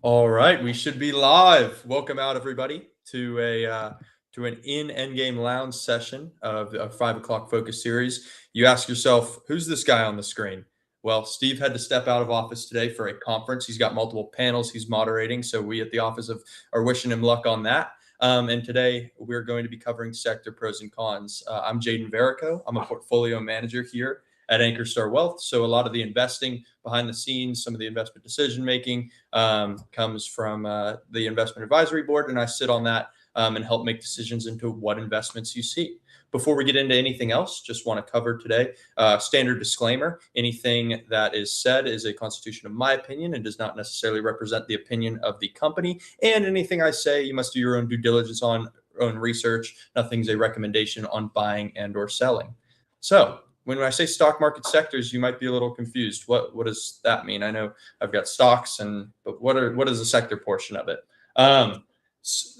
All right, we should be live. Welcome out, everybody, to an Endgame Lounge session of a 5 o'clock focus series. You ask yourself, who's this guy on the screen? Well, Steve had to step out of office today for a conference. He's got multiple panels he's moderating, so we at the office are wishing him luck on that. And today we're going to be covering sector pros and cons. I'm Jaden Verrico. I'm a portfolio manager here at Ankerstar Wealth. So a lot of the investing behind the scenes, some of the investment decision making comes from the investment advisory board, and I sit on that and help make decisions into what investments you see. Before we get into anything else, just want to cover today standard disclaimer. Anything that is said is a constitution of my opinion and does not necessarily represent the opinion of the company. And anything I say, you must do your own due diligence on, own research. Nothing's a recommendation on buying and or selling. So when I say stock market sectors, you might be a little confused. What does that mean? I know I've got stocks, but what is the sector portion of it?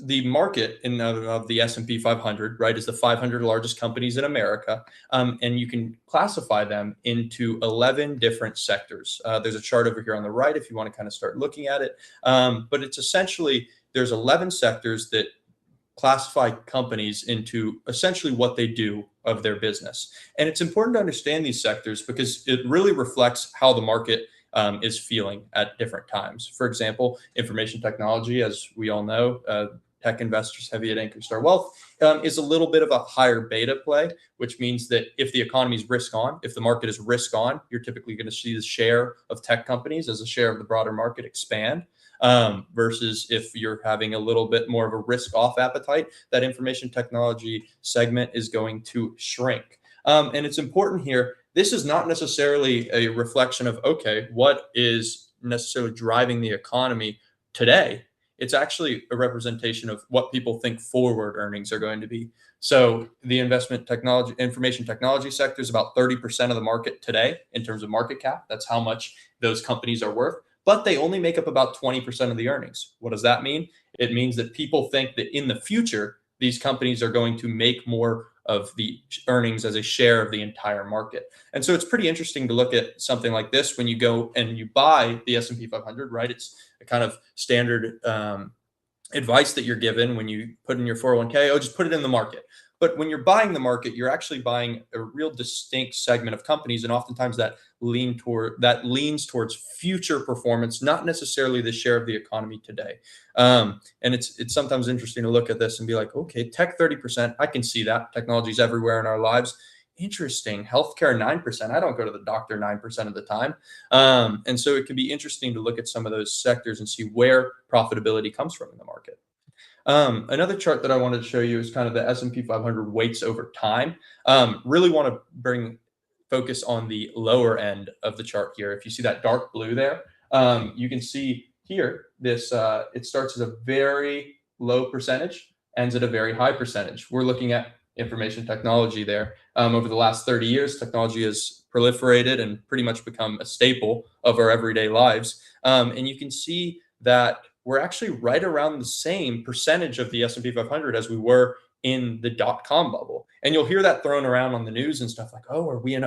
The market of the S&P 500, right, is the 500 largest companies in America, and you can classify them into 11 different sectors. There's a chart over here on the right if you want to kind of start looking at it, but it's essentially there's 11 sectors that classify companies into essentially what they do of their business. And it's important to understand these sectors because it really reflects how the market is feeling at different times. For example, information technology, as we all know, tech investors heavy at Ankerstar Wealth, is a little bit of a higher beta play, which means that if the economy is risk on, if the market is risk on, you're typically going to see the share of tech companies as a share of the broader market expand. Versus if you're having a little bit more of a risk off appetite, that information technology segment is going to shrink. And it's important here. This is not necessarily a reflection of, okay, what is necessarily driving the economy today. It's actually a representation of what people think forward earnings are going to be. So the information technology sector is about 30% of the market today in terms of market cap. That's how much those companies are worth. But they only make up about 20% of the earnings. What does that mean? It means that people think that in the future, these companies are going to make more of the earnings as a share of the entire market. And so it's pretty interesting to look at something like this when you go and you buy the S&P 500, right? It's a kind of standard advice that you're given when you put in your 401k, just put it in the market. But when you're buying the market, you're actually buying a real distinct segment of companies, and oftentimes that leans towards future performance, not necessarily the share of the economy today. And it's sometimes interesting to look at this and be like, okay, tech 30%, I can see that. Technology is everywhere in our lives. Interesting. Healthcare 9%. I don't go to the doctor 9% of the time. And so it can be interesting to look at some of those sectors and see where profitability comes from in the market. Another chart that I wanted to show you is kind of the S&P 500 weights over time. Really want to focus on the lower end of the chart here. If you see that dark blue there, you can see here this it starts at a very low percentage, ends at a very high percentage. We're looking at information technology there. Over the last 30 years, technology has proliferated and pretty much become a staple of our everyday lives. And you can see that we're actually right around the same percentage of the S&P 500 as we were in the dot-com bubble. And you'll hear that thrown around on the news and stuff like, oh, are we in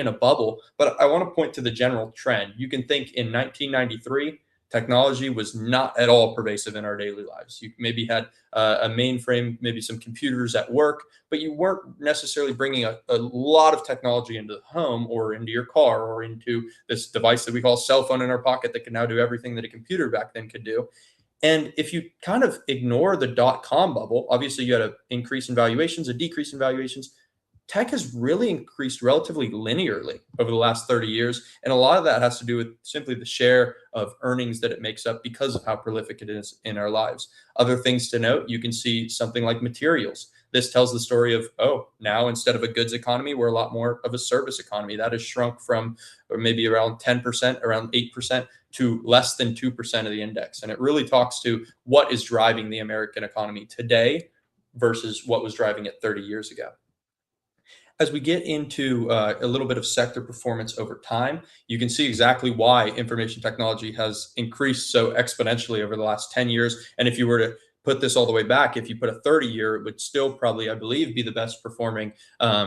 a bubble? But I want to point to the general trend. You can think in 1993, technology was not at all pervasive in our daily lives. You maybe had a mainframe, maybe some computers at work, but you weren't necessarily bringing a lot of technology into the home or into your car or into this device that we call cell phone in our pocket that can now do everything that a computer back then could do. And if you kind of ignore the dot-com bubble, obviously you had an increase in valuations, a decrease in valuations. Tech has really increased relatively linearly over the last 30 years. And a lot of that has to do with simply the share of earnings that it makes up because of how prolific it is in our lives. Other things to note, you can see something like materials. This tells the story of, now instead of a goods economy, we're a lot more of a service economy. That has shrunk from or maybe around 10%, around 8% to less than 2% of the index. And it really talks to what is driving the American economy today versus what was driving it 30 years ago. As we get into a little bit of sector performance over time, you can see exactly why information technology has increased so exponentially over the last 10 years. And if you were to put this all the way back, if you put a 30-year, it would still probably, I believe, be the best performing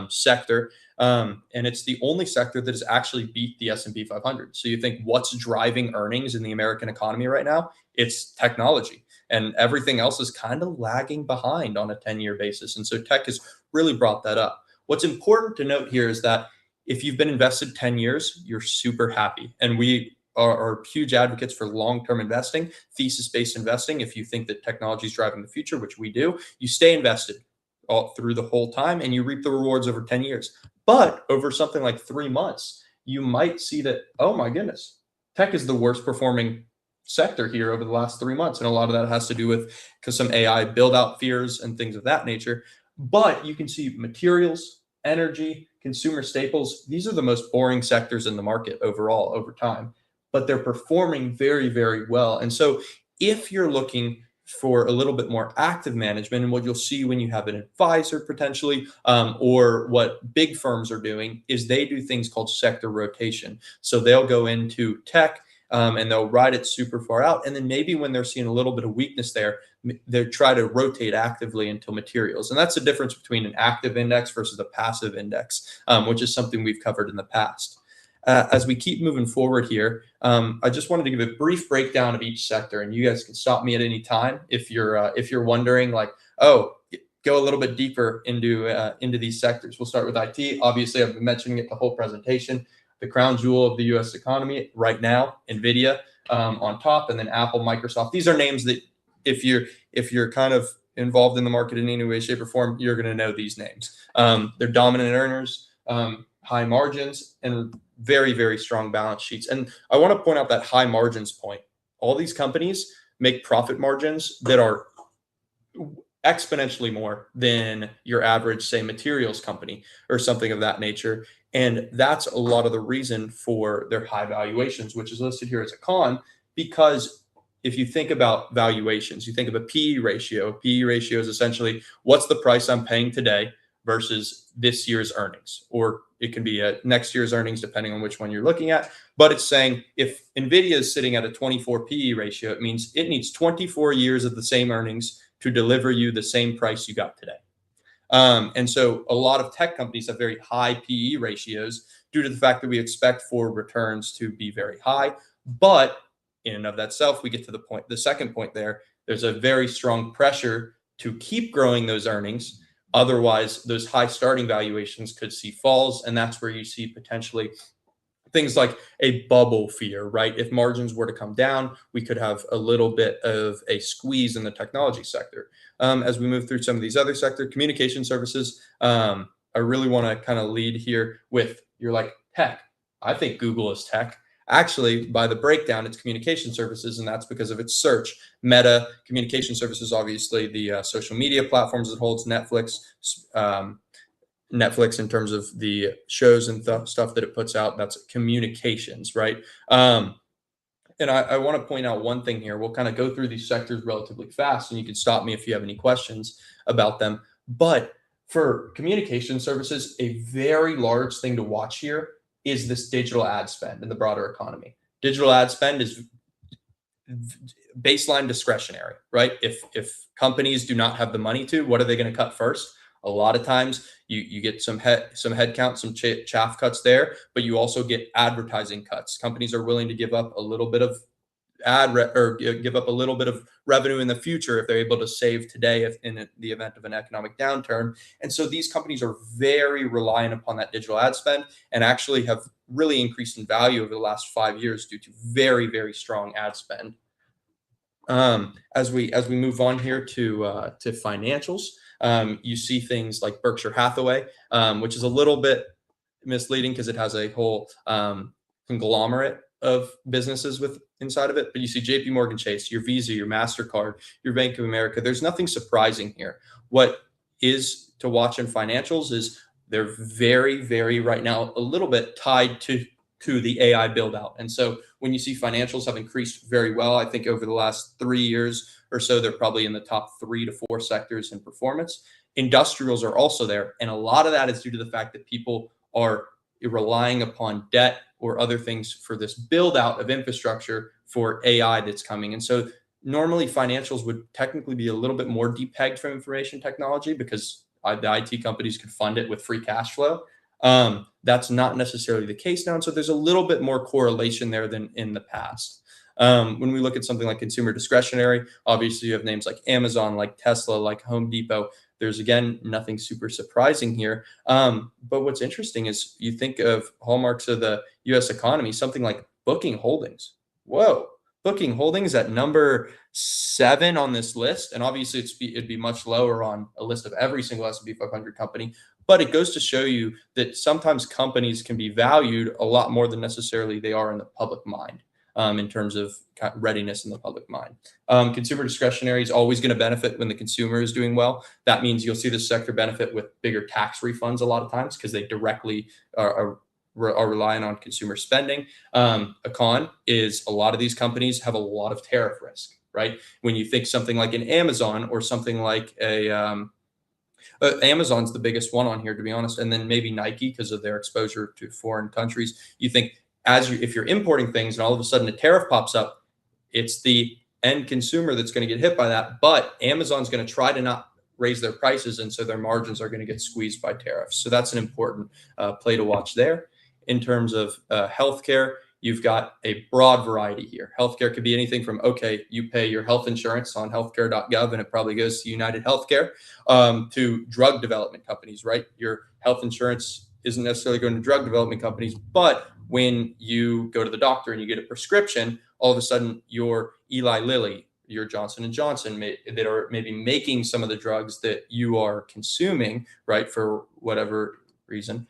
sector. And it's the only sector that has actually beat the S&P 500. So you think, what's driving earnings in the American economy right now? It's technology. And everything else is kind of lagging behind on a 10-year basis. And so tech has really brought that up. What's important to note here is that if you've been invested 10 years, you're super happy. And we are huge advocates for long-term investing, thesis-based investing. If you think that technology is driving the future, which we do, you stay invested all through the whole time and you reap the rewards over 10 years. But over something like 3 months, you might see that, oh my goodness, tech is the worst performing sector here over the last 3 months. And a lot of that has to do with because some AI build out fears and things of that nature. But you can see materials, energy, consumer staples. These are the most boring sectors in the market overall over time, but they're performing very, very well. And so if you're looking for a little bit more active management, and what you'll see when you have an advisor potentially, or what big firms are doing is they do things called sector rotation. So they'll go into tech, and they'll ride it super far out. And then maybe when they're seeing a little bit of weakness there, they try to rotate actively into materials. And that's the difference between an active index versus a passive index, which is something we've covered in the past. As we keep moving forward here, I just wanted to give a brief breakdown of each sector, and you guys can stop me at any time if you're wondering, like, oh, go a little bit deeper into these sectors. We'll start with IT. Obviously, I've been mentioning it the whole presentation. The crown jewel of the U.S. economy right now, NVIDIA on top, and then Apple, Microsoft. These are names that if you're kind of involved in the market in any way, shape, or form, you're going to know these names. They're dominant earners, high margins, and very, very strong balance sheets. And I want to point out that high margins point. All these companies make profit margins that are exponentially more than your average, say, materials company or something of that nature. And that's a lot of the reason for their high valuations, which is listed here as a con, because if you think about valuations, you think of a PE ratio. PE ratio is essentially what's the price I'm paying today versus this year's earnings, or it can be next year's earnings, depending on which one you're looking at. But it's saying if NVIDIA is sitting at a 24 PE ratio, it means it needs 24 years of the same earnings to deliver you the same price you got today. And so a lot of tech companies have very high PE ratios due to the fact that we expect for returns to be very high. But in and of that self, we get to the second point there, there's a very strong pressure to keep growing those earnings. Otherwise, those high starting valuations could see falls. And that's where you see potentially things like a bubble fear, right? If margins were to come down, we could have a little bit of a squeeze in the technology sector. As we move through some of these other sectors, communication services, I really want to kind of lead here with, you're like, tech. I think Google is tech. Actually, by the breakdown, it's communication services, and that's because of its search. Meta, communication services, obviously the social media platforms it holds, Netflix in terms of the shows and stuff that it puts out. That's communications, right? And I want to point out one thing here. We'll kind of go through these sectors relatively fast, and you can stop me if you have any questions about them. But for communication services, a very large thing to watch here is this digital ad spend in the broader economy. Digital ad spend is baseline discretionary, right? If companies do not have the money to, what are they going to cut first? A lot of times you get some headcount, some chaff cuts there, but you also get advertising cuts. Companies are willing to give up a little bit of give up a little bit of revenue in the future if they're able to save today in the event of an economic downturn. And so these companies are very reliant upon that digital ad spend, and actually have really increased in value over the last 5 years due to very, very strong ad spend. As we move on here to financials, you see things like Berkshire Hathaway, which is a little bit misleading because it has a whole conglomerate of businesses with inside of it. But you see JP Morgan Chase, your Visa, your MasterCard, your Bank of America. There's nothing surprising here. What is to watch in financials is they're very, very right now a little bit tied to the AI build out. And so when you see financials have increased very well, I think over the last 3 years or so, they're probably in the top 3 to 4 sectors in performance. Industrials are also there. And a lot of that is due to the fact that people are relying upon debt or other things for this build out of infrastructure for AI that's coming. And so Normally, financials would technically be a little bit more depegged from information technology because the IT companies could fund it with free cash flow. That's not necessarily the case now. And so there's a little bit more correlation there than in the past. When we look at something like consumer discretionary, obviously you have names like Amazon, like Tesla, like Home Depot. There's, again, nothing super surprising here. But what's interesting is you think of hallmarks of the US economy, something like Booking Holdings. Whoa, Booking Holdings at number 7 on this list. And obviously it'd be much lower on a list of every single S&P 500 company. But it goes to show you that sometimes companies can be valued a lot more than necessarily they are in the public mind. In terms of readiness in the public mind. Consumer discretionary is always going to benefit when the consumer is doing well. That means you'll see the sector benefit with bigger tax refunds a lot of times because they directly are relying on consumer spending. A con is a lot of these companies have a lot of tariff risk, right? When you think something like an Amazon or something like Amazon's the biggest one on here, to be honest, and then maybe Nike because of their exposure to foreign countries. You think if you're importing things and all of a sudden a tariff pops up, it's the end consumer that's going to get hit by that. But Amazon's going to try to not raise their prices, and so their margins are going to get squeezed by tariffs. So that's an important play to watch there. In terms of healthcare, you've got a broad variety here. Healthcare could be anything from, okay, you pay your health insurance on healthcare.gov and it probably goes to United Healthcare, to drug development companies, right? Your health insurance isn't necessarily going to drug development companies, but when you go to the doctor and you get a prescription, all of a sudden your Eli Lilly, your Johnson & Johnson that are maybe making some of the drugs that you are consuming, right, for whatever reason,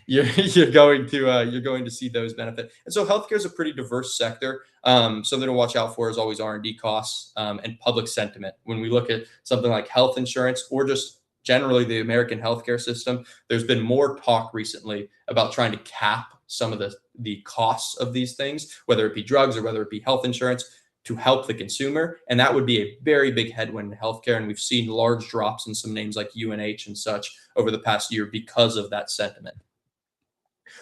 you're going to see those benefit. And so healthcare is a pretty diverse sector. Something to watch out for is always R&D costs and public sentiment. When we look at something like health insurance or just generally the American healthcare system, there's been more talk recently about trying to cap some of the costs of these things, whether it be drugs or whether it be health insurance, to help the consumer. And that would be a very big headwind in healthcare. And we've seen large drops in some names like UNH and such over the past year because of that sentiment.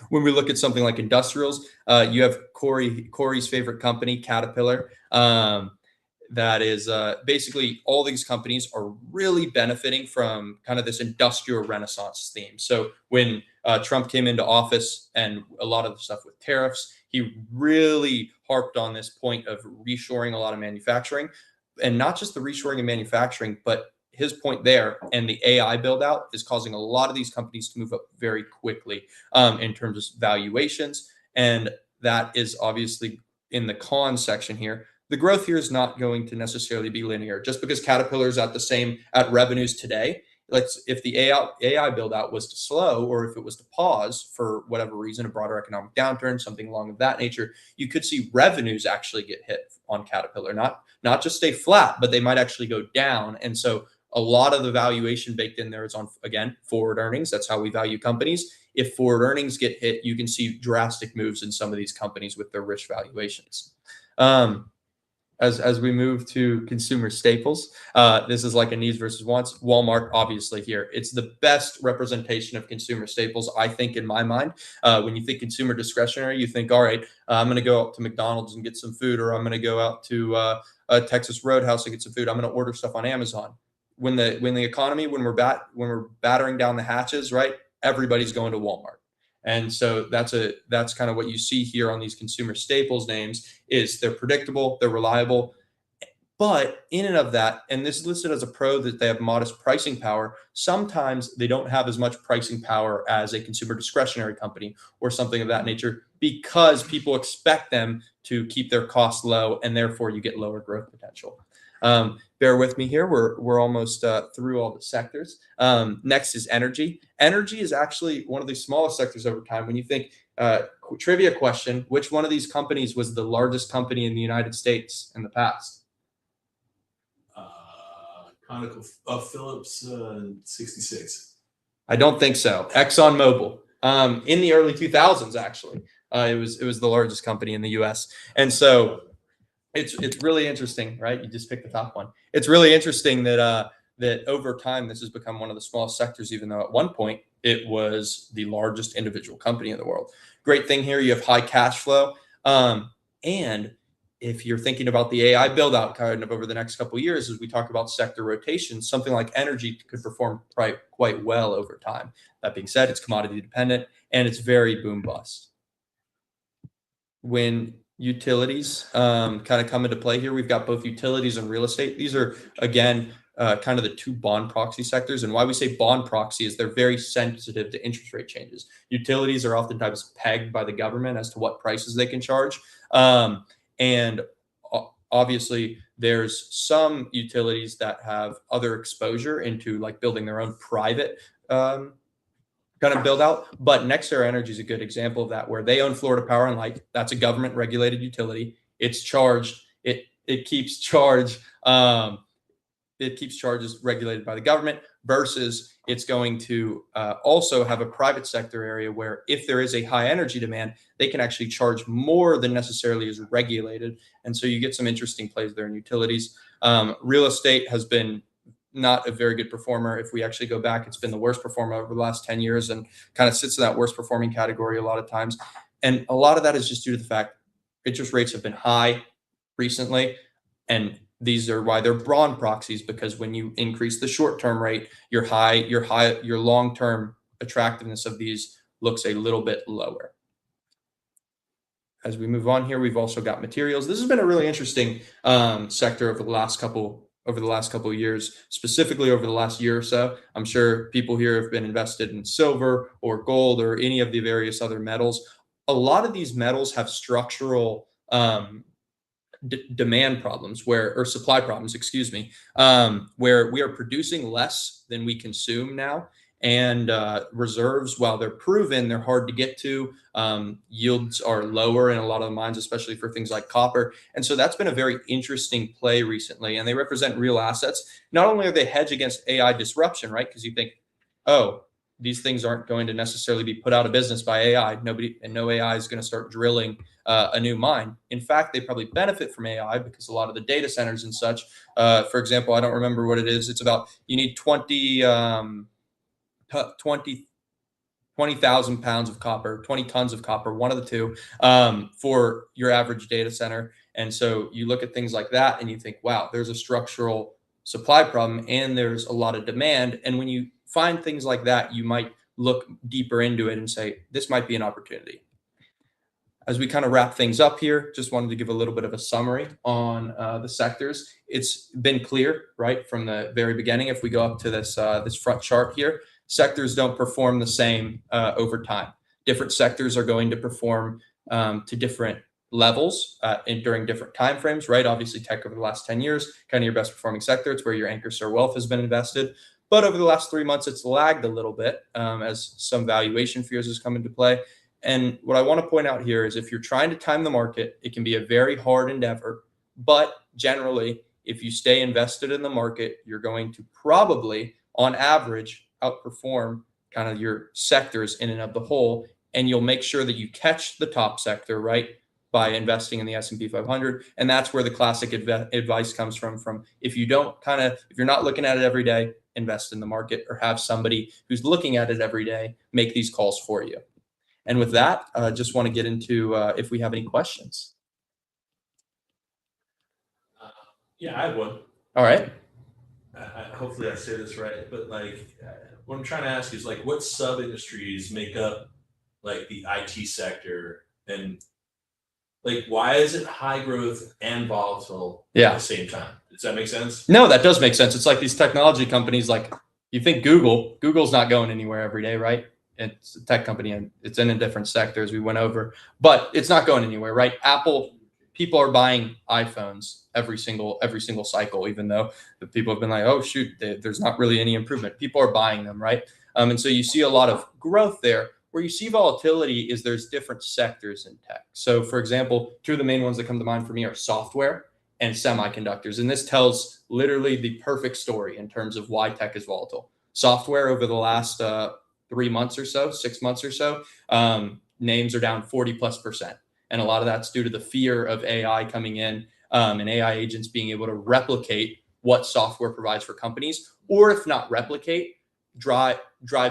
When we look at something like industrials, you have Corey's favorite company, Caterpillar. That is basically all these companies are really benefiting from kind of this industrial renaissance theme. So when Trump came into office and a lot of the stuff with tariffs, he really harped on this point of reshoring a lot of manufacturing, and not just the reshoring of manufacturing, but his point there and the AI build out is causing a lot of these companies to move up very quickly in terms of valuations. And that is obviously in the con section here. The growth here is not going to necessarily be linear. Just because Caterpillar is at revenues today, if the AI build out was to slow, or if it was to pause for whatever reason, a broader economic downturn, something along of that nature, you could see revenues actually get hit on Caterpillar, not just stay flat, but they might actually go down. And so a lot of the valuation baked in there is on, again, forward earnings. That's how we value companies. If forward earnings get hit, you can see drastic moves in some of these companies with their rich valuations. As we move to consumer staples, this is like a needs versus wants. Walmart, obviously here, it's the best representation of consumer staples, I think, in my mind. When you think consumer discretionary, you think, all right, I'm going to go out to McDonald's and get some food, or I'm going to go out to Texas Roadhouse and get some food. I'm going to order stuff on Amazon. When the economy, when we're battering down the hatches, right, everybody's going to Walmart. And so that's kind of what you see here on these consumer staples names is they're predictable, they're reliable, but in and of that, and this is listed as a pro that they have modest pricing power, sometimes they don't have as much pricing power as a consumer discretionary company or something of that nature because people expect them to keep their costs low and therefore you get lower growth potential. Bear with me here. We're almost through all the sectors. Next is energy. Energy is actually one of the smallest sectors over time. When you think trivia question, which one of these companies was the largest company in the United States in the past? Phillips 66. I don't think so. ExxonMobil. In the early 2000s, actually, it was the largest company in the U.S. And so it's really interesting, right? You just picked the top one. It's really interesting that that over time this has become one of the smallest sectors, even though at one point it was the largest individual company in the world. Great thing here, you have high cash flow, and if you're thinking about the AI build out kind of over the next couple of years, as we talk about sector rotation, something like energy could perform quite well over time. That being said, it's commodity dependent and it's very boom bust. When utilities kind of come into play here, we've got both utilities and real estate. These are, again, kind of the two bond proxy sectors. And why we say bond proxy is they're very sensitive to interest rate changes. Utilities are oftentimes pegged by the government as to what prices they can charge. And obviously, there's some utilities that have other exposure into like building their own private kind of build out. But NextEra Energy is a good example of that, where they own Florida Power and Light. That's a government regulated utility. It's charged. It keeps charge. It keeps charges regulated by the government versus it's going to also have a private sector area where if there is a high energy demand, they can actually charge more than necessarily is regulated. And so you get some interesting plays there in utilities. Real estate has been not a very good performer. If we actually go back, it's been the worst performer over the last 10 years and kind of sits in that worst performing category a lot of times. And a lot of that is just due to the fact interest rates have been high recently. And these are why they're bond proxies, because when you increase the short-term rate, your long-term attractiveness of these looks a little bit lower. As we move on here, we've also got materials. This has been a really interesting sector over the last couple of years, specifically over the last year or so. I'm sure people here have been invested in silver or gold or any of the various other metals. A lot of these metals have structural demand problems or supply problems, where we are producing less than we consume now. And reserves, while they're proven, they're hard to get to. Yields are lower in a lot of the mines, especially for things like copper. And so that's been a very interesting play recently. And they represent real assets. Not only are they hedged against AI disruption, right? Because you think, oh, these things aren't going to necessarily be put out of business by AI. No AI is going to start drilling a new mine. In fact, they probably benefit from AI because a lot of the data centers and such, for example, I don't remember what it is. It's about, you need 20,000 pounds of copper, 20 tons of copper, one of the two, for your average data center. And so you look at things like that and you think, wow, there's a structural supply problem and there's a lot of demand. And when you find things like that, you might look deeper into it and say, this might be an opportunity. As we kind of wrap things up here, just wanted to give a little bit of a summary on the sectors. It's been clear, right, from the very beginning. If we go up to this front chart here, sectors don't perform the same over time. Different sectors are going to perform to different levels during different time frames, right? Obviously, tech over the last 10 years, kind of your best performing sector. It's where your Ankerstar wealth has been invested. But over the last 3 months, it's lagged a little bit as some valuation fears has come into play. And what I want to point out here is if you're trying to time the market, it can be a very hard endeavor. But generally, if you stay invested in the market, you're going to probably, on average, outperform kind of your sectors in and of the whole. And you'll make sure that you catch the top sector, right, by investing in the S&P 500. And that's where the classic advice comes from if you're not looking at it every day, invest in the market, or have somebody who's looking at it every day make these calls for you. And with that, just want to get into if we have any questions. Yeah, I have one. All right. Hopefully I say this right, but what I'm trying to ask is what sub industries make up the IT sector, and why is it high growth and volatile at the same time? Does that make sense? No, that does make sense. It's like these technology companies, you think Google's not going anywhere every day, right? It's a tech company and it's in a different sector as we went over, but it's not going anywhere, right? Apple, people are buying iPhones every single cycle, even though the people have been like, oh shoot, there's not really any improvement. People are buying them, right? And so you see a lot of growth there. Where you see volatility is there's different sectors in tech. So for example, two of the main ones that come to mind for me are software and semiconductors. And this tells literally the perfect story in terms of why tech is volatile. Software over the last 3 months or so, 6 months or so, names are down 40+%. And a lot of that's due to the fear of AI coming in and AI agents being able to replicate what software provides for companies, or if not replicate, drive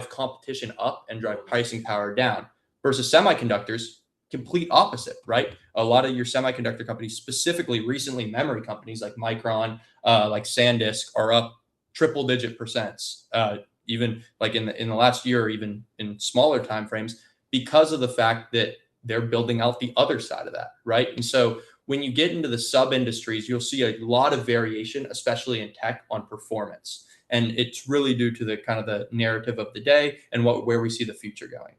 competition up and drive pricing power down. Versus semiconductors, complete opposite, right? A lot of your semiconductor companies, specifically recently memory companies like Micron, like SanDisk, are up triple-digit percents, even like in the last year, or even in smaller time frames, because of the fact that they're building out the other side of that, right? And so when you get into the sub industries, you'll see a lot of variation, especially in tech, on performance, and it's really due to the kind of the narrative of the day and where we see the future going.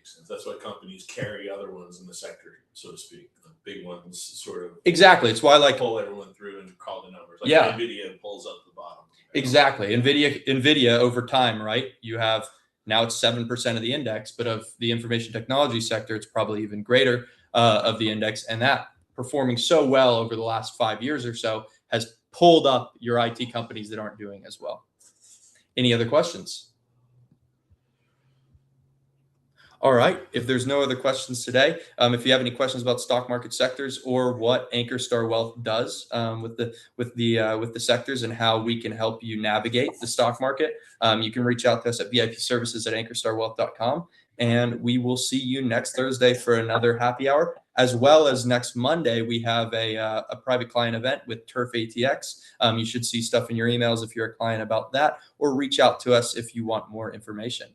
Sense. That's why companies carry other ones in the sector, so to speak. The big ones sort of exactly. It's why like pull everyone through and call the numbers. Like yeah, NVIDIA pulls up the bottom. Exactly. NVIDIA over time, right? You have now it's 7% of the index, but of the information technology sector, it's probably even greater of the index, and that performing so well over the last 5 years or so has pulled up your IT companies that aren't doing as well. Any other questions? All right. If there's no other questions today, if you have any questions about stock market sectors or what Ankerstar Wealth does with the sectors and how we can help you navigate the stock market, you can reach out to us at vipservices@ankerstarwealth.com, and we will see you next Thursday for another happy hour, as well as next Monday we have a private client event with Turf ATX. You should see stuff in your emails if you're a client about that, or reach out to us if you want more information.